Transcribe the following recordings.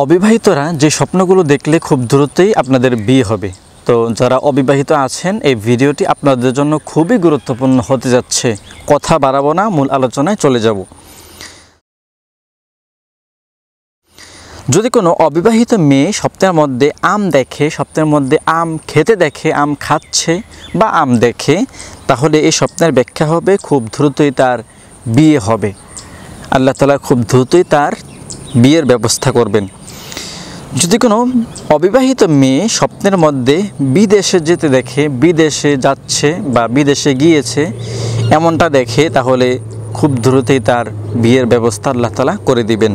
অবিবাহিতরা যে স্বপ্নগুলো দেখলে খুব দ্রুতই আপনাদের বিয়ে হবে। তো যারা অবিবাহিত আছেন, এই ভিডিওটি আপনাদের জন্য খুবই গুরুত্বপূর্ণ হতে যাচ্ছে। কথা বাড়াবো না, মূল আলোচনায় চলে যাব। যদি কোনো অবিবাহিত মেয়ে স্বপ্নের মধ্যে আম দেখে, স্বপ্নের মধ্যে আম খেতে দেখে, আম খাচ্ছে বা আম দেখে, তাহলে এই স্বপ্নের ব্যাখ্যা হবে খুব দ্রুতই তার বিয়ে হবে। আল্লাহ তাআলা খুব দ্রুতই তার বিয়ের ব্যবস্থা করবেন। যদি কোনো অবিবাহিত মেয়ে স্বপ্নের মধ্যে বিদেশে যেতে দেখে, বিদেশে যাচ্ছে বা বিদেশে গিয়েছে এমনটা দেখে, তাহলে খুব দ্রুতই তার বিয়ের ব্যবস্থা আল্লাহ তাআলা করে দিবেন।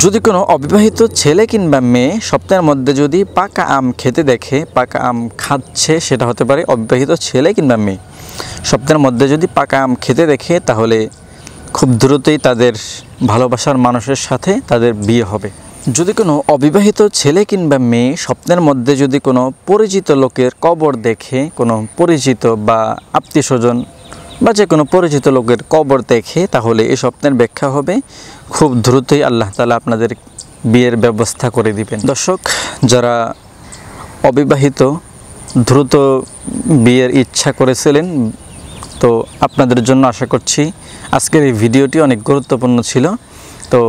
যদি কোনো অবিবাহিত ছেলে কিংবা মেয়ে স্বপ্নের মধ্যে যদি পাকা আম খেতে দেখে, পাকা আম খাচ্ছে, সেটা হতে পারে অবিবাহিত ছেলে কিংবা মেয়ে, স্বপ্নের মধ্যে যদি পাকা আম খেতে দেখে, তাহলে খুব দ্রুতই তাদের ভালোবাসার মানুষের সাথে তাদের বিয়ে হবে। যদি কোনো অবিবাহিত ছেলে কিংবা মেয়ে স্বপ্নের মধ্যে যদি কোনো পরিচিত লোকের কবর দেখে, কোনো পরিচিত বা আত্মীয় স্বজন বা যে কোনো পরিচিত লোকের কবর দেখে, তাহলে এই স্বপ্নের ব্যাখ্যা হবে খুব দ্রুতই আল্লাহ তাআলা আপনাদের বিয়ের ব্যবস্থা করে দিবেন। দর্শক, যারা অবিবাহিত দ্রুত বিয়ের ইচ্ছা করেছিলেন, তো আপনাদের জন্য আশা করছি আজকের এই ভিডিওটি অনেক গুরুত্বপূর্ণ ছিল। তো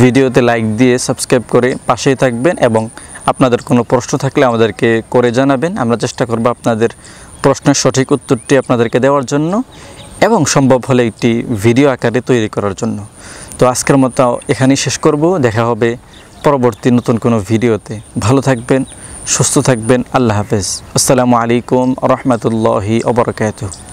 ভিডিওতে লাইক দিয়ে সাবস্ক্রাইব করে পাশেই থাকবেন এবং আপনাদের কোনো প্রশ্ন থাকলে আমাদেরকে করে জানাবেন। আমরা চেষ্টা করব আপনাদের প্রশ্নের সঠিক উত্তরটি আপনাদেরকে দেওয়ার জন্য এবং সম্ভব হলে একটি ভিডিও আকারে তৈরি করার জন্য। তো আজকের মতো এখানেই শেষ করব। দেখা হবে পরবর্তী নতুন কোনো ভিডিওতে। ভালো থাকবেন, সুস্থ থাকবেন। আল্লাহ হাফেজ। আসসালামু আলাইকুম ওয়া রাহমাতুল্লাহি ওয়া বারাকাতুহু।